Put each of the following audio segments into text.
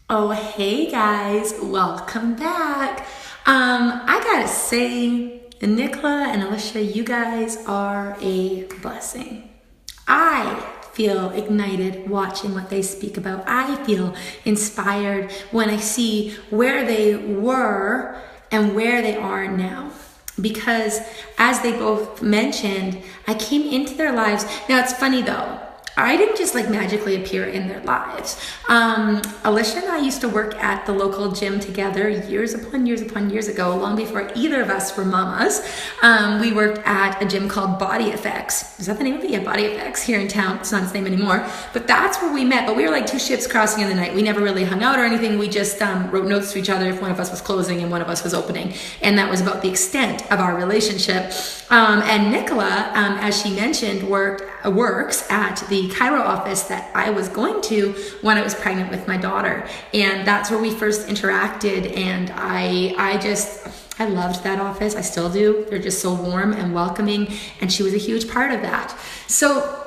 Oh, hey guys, welcome back. I gotta say, Nicola and Alicia, you guys are a blessing. I feel ignited watching what they speak about. I feel inspired when I see where they were and where they are now. Because as they both mentioned, I came into their lives. Now it's funny though. I didn't just magically appear in their lives. Alicia and I used to work at the local gym together years upon years ago, long before either of us were mamas. We worked at a gym called Body Effects. Is that the name of it? Yeah, Body Effects here in town. It's not its name anymore. But that's where we met. But we were like two ships crossing in the night. We never really hung out or anything. We just wrote notes to each other if one of us was closing and one of us was opening. And that was about the extent of our relationship. And Nicola, as she mentioned, works at the Cairo office that I was going to when I was pregnant with my daughter. And that's where we first interacted. And I loved that office. I still do. They're just so warm and welcoming. And she was a huge part of that. So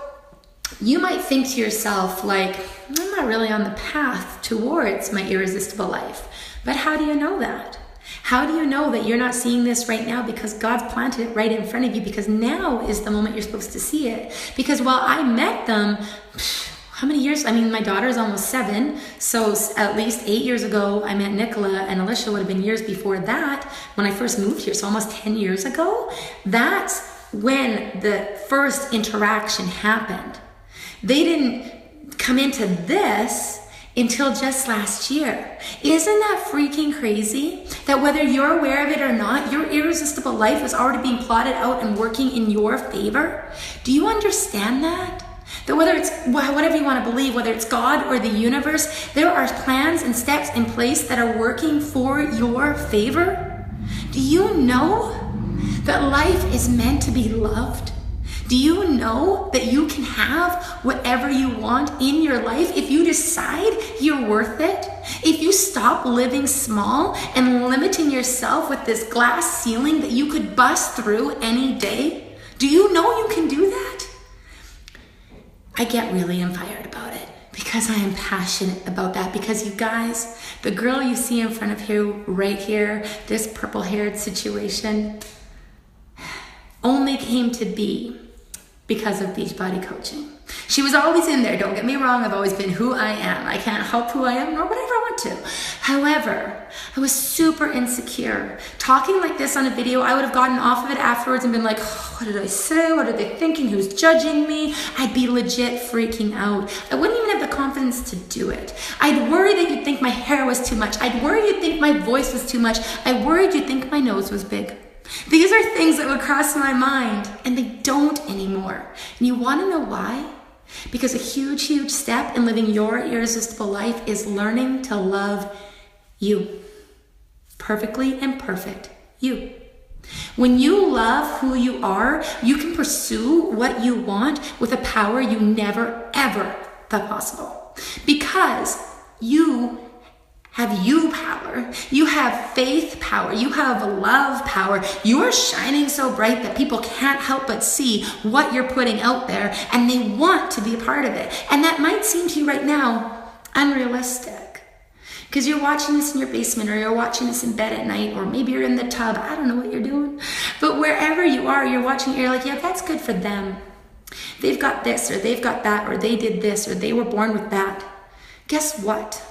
you might think to yourself, I'm not really on the path towards my irresistible life. But how do you know that? How do you know that you're not seeing this right now? Because God's planted it right in front of you, because now is the moment you're supposed to see it. Because while I met them, how many years? I mean, my daughter's almost 7, so at least 8 years ago, I met Nicola, and Alicia would have been years before that when I first moved here, so almost 10 years ago. That's when the first interaction happened. They didn't come into this until just last year. Isn't that freaking crazy? That whether you're aware of it or not, your irresistible life is already being plotted out and working in your favor? Do you understand that? That whether it's whatever you want to believe, whether it's God or the universe, there are plans and steps in place that are working for your favor? Do you know that life is meant to be loved? Do you know that you can have whatever you want in your life if you decide you're worth it? If you stop living small and limiting yourself with this glass ceiling that you could bust through any day? Do you know you can do that? I get really inspired about it because I am passionate about that. Because you guys, the girl you see in front of you right here, this purple-haired situation, only came to be because of Beachbody coaching. She was always in there, don't get me wrong, I've always been who I am. I can't help who I am nor whatever I want to. However, I was super insecure. Talking like this on a video, I would have gotten off of it afterwards and been like, oh, what did I say? What are they thinking? Who's judging me? I'd be legit freaking out. I wouldn't even have the confidence to do it. I'd worry that you'd think my hair was too much. I'd worry you'd think my voice was too much. I worried you'd think my nose was big. These are things that would cross my mind, and they don't anymore. And you want to know why? Because a huge, huge step in living your irresistible life is learning to love you. Perfectly imperfect you. When you love who you are, you can pursue what you want with a power you never, ever thought possible. Because you have you power, you have faith power, you have love power. You are shining so bright that people can't help but see what you're putting out there, and they want to be a part of it. And that might seem to you right now unrealistic, because you're watching this in your basement, or you're watching this in bed at night, or maybe you're in the tub. I don't know what you're doing, but wherever you are, you're watching it, you're like, yeah, that's good for them. They've got this, or they've got that, or they did this, or they were born with that. Guess what?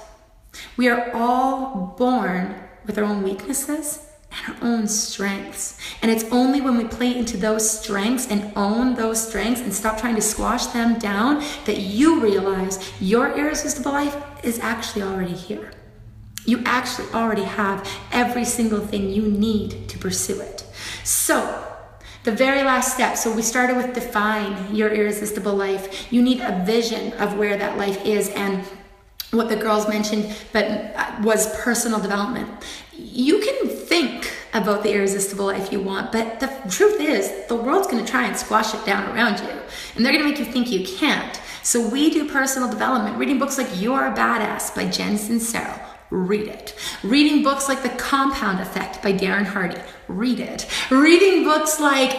We are all born with our own weaknesses and our own strengths. And it's only when we play into those strengths and own those strengths and stop trying to squash them down that you realize your irresistible life is actually already here. You actually already have every single thing you need to pursue it. So, the very last step, so we started with define your irresistible life. You need a vision of where that life is, and what the girls mentioned, but was personal development. You can think about the irresistible life you want, but the truth is, the world's gonna try and squash it down around you, and they're gonna make you think you can't. So we do personal development, reading books like You're a Badass by Jen Sincero. Read it. Reading books like The Compound Effect by Darren Hardy. Read it. Reading books like,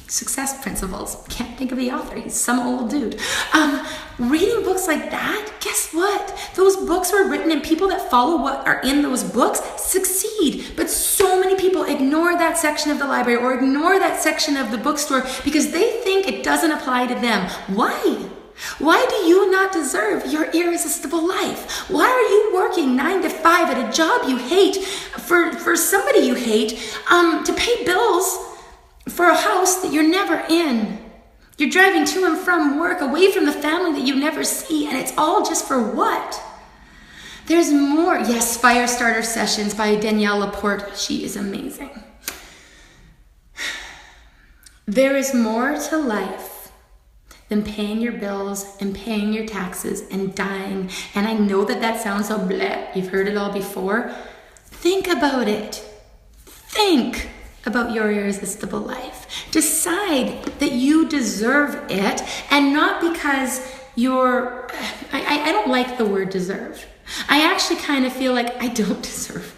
Success Principles. Can't think of the author. He's some old dude. Reading books books like that, guess what? Those books were written and people that follow what are in those books succeed. But so many people ignore that section of the library or ignore that section of the bookstore because they think it doesn't apply to them. Why? Why do you not deserve your irresistible life? Why are you working 9 to 5 at a job you hate for somebody you hate to pay bills for a house that you're never in? You're driving to and from work away from the family that you never see, and it's all just for what? There's more. Yes, Firestarter Sessions by Danielle Laporte. She is amazing. There is more to life than paying your bills and paying your taxes and dying. And I know that sounds so bleh. You've heard it all before. Think about it. Think about your irresistible life. Decide that you deserve it, and not because I don't like the word deserve. I actually kind of feel like I don't deserve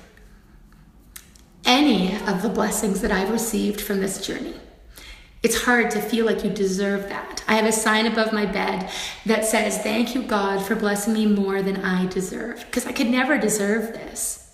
any of the blessings that I've received from this journey. It's hard to feel like you deserve that. I have a sign above my bed that says, "Thank you, God, for blessing me more than I deserve," because I could never deserve this.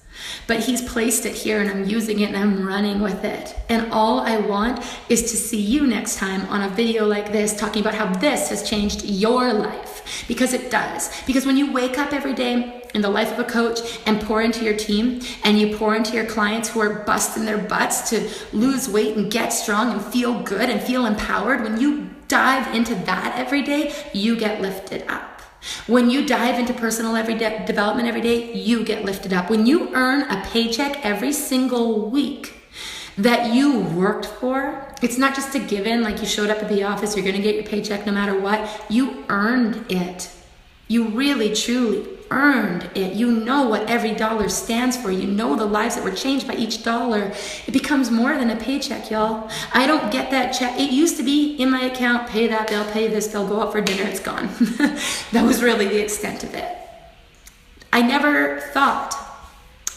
But he's placed it here and I'm using it and I'm running with it. And all I want is to see you next time on a video like this talking about how this has changed your life. Because it does. Because when you wake up every day in the life of a coach and pour into your team and you pour into your clients who are busting their butts to lose weight and get strong and feel good and feel empowered, when you dive into that every day, you get lifted up. When you dive into personal development every day, you get lifted up. When you earn a paycheck every single week that you worked for, it's not just a given, like you showed up at the office, you're gonna get your paycheck no matter what. You earned it. You really, truly earned it. You know what every dollar stands for. You know the lives that were changed by each dollar. It becomes more than a paycheck, y'all. I don't get that check. It used to be in my account, pay that bill, pay this bill, go out for dinner, it's gone. That was really the extent of it. I never thought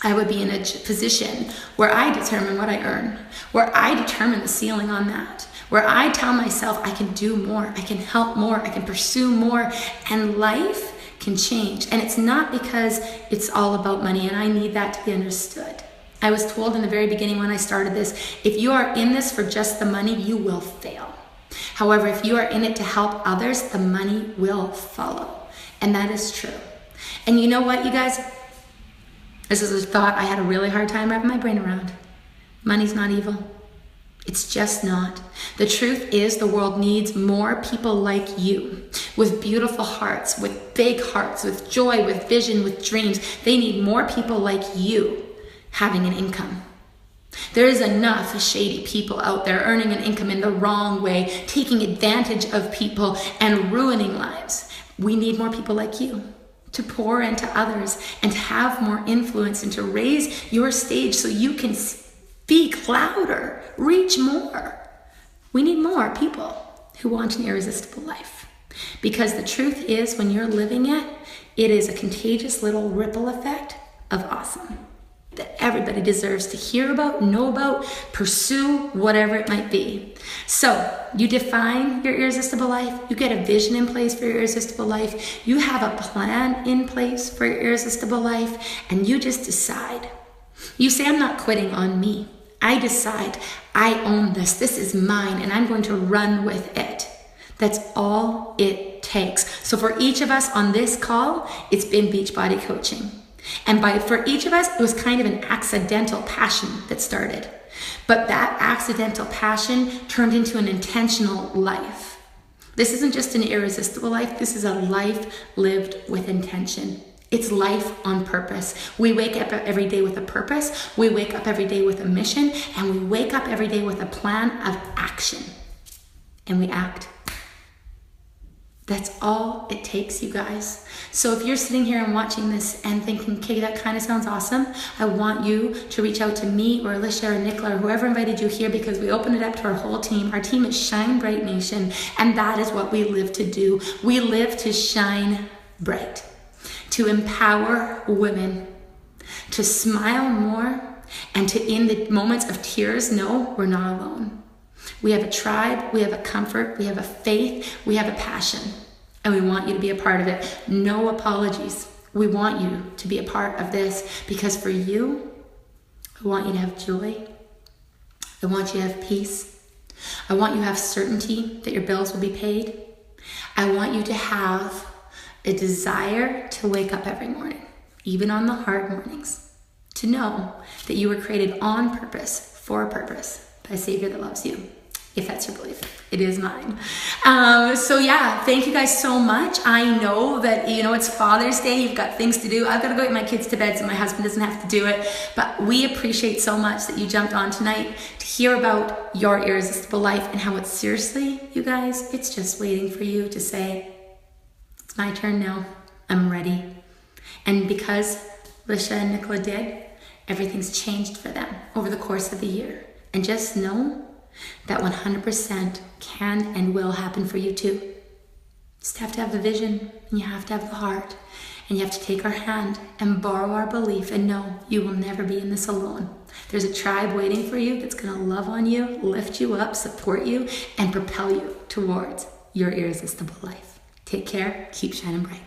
I would be in a position where I determine what I earn, where I determine the ceiling on that, where I tell myself I can do more, I can help more, I can pursue more, and life can change. And it's not because it's all about money, and I need that to be understood. I was told in the very beginning when I started this, if you are in this for just the money, you will fail. However, if you are in it to help others, the money will follow. And that is true. And you know what, you guys? This is a thought I had a really hard time wrapping my brain around. Money's not evil. It's just not. The truth is the world needs more people like you, with beautiful hearts, with big hearts, with joy, with vision, with dreams. They need more people like you having an income. There is enough shady people out there earning an income in the wrong way, taking advantage of people and ruining lives. We need more people like you to pour into others and to have more influence and to raise your stage so you can speak louder, reach more. We need more people who want an irresistible life. Because the truth is, when you're living it, it is a contagious little ripple effect of awesome that everybody deserves to hear about, know about, pursue, whatever it might be. So you define your irresistible life, you get a vision in place for your irresistible life, you have a plan in place for your irresistible life, and you just decide. You say, I'm not quitting on me. I decide, I own this. This is mine, and I'm going to run with it. That's all it takes. So for each of us on this call, it's been Beachbody coaching. And for each of us, it was kind of an accidental passion that started. But that accidental passion turned into an intentional life. This isn't just an irresistible life. This is a life lived with intention. It's life on purpose. We wake up every day with a purpose. We wake up every day with a mission. And we wake up every day with a plan of action. And we act. That's all it takes, you guys. So if you're sitting here and watching this and thinking, okay, that kind of sounds awesome, I want you to reach out to me or Alicia or Nicola or whoever invited you here, because we opened it up to our whole team. Our team is Shine Bright Nation, and that is what we live to do. We live to shine bright, to empower women, to smile more, and to, in the moments of tears, know we're not alone. We have a tribe, we have a comfort, we have a faith, we have a passion. and we want you to be a part of it. No apologies. We want you to be a part of this, because for you, I want you to have joy. I want you to have peace. I want you to have certainty that your bills will be paid. I want you to have a desire to wake up every morning, even on the hard mornings, to know that you were created on purpose, for a purpose, by a Savior that loves you. If that's your belief, it is mine. So yeah, thank you guys so much. I know that, it's Father's Day. You've got things to do. I've got to go get my kids to bed so my husband doesn't have to do it. But we appreciate so much that you jumped on tonight to hear about your irresistible life and how it's seriously, you guys, it's just waiting for you to say, it's my turn now. I'm ready. And because Lisha and Nicola did, everything's changed for them over the course of the year. And just know that 100% can and will happen for you too. You just have to have the vision, and you have to have the heart, and you have to take our hand and borrow our belief and know you will never be in this alone. There's a tribe waiting for you that's going to love on you, lift you up, support you, and propel you towards your irresistible life. Take care. Keep shining bright.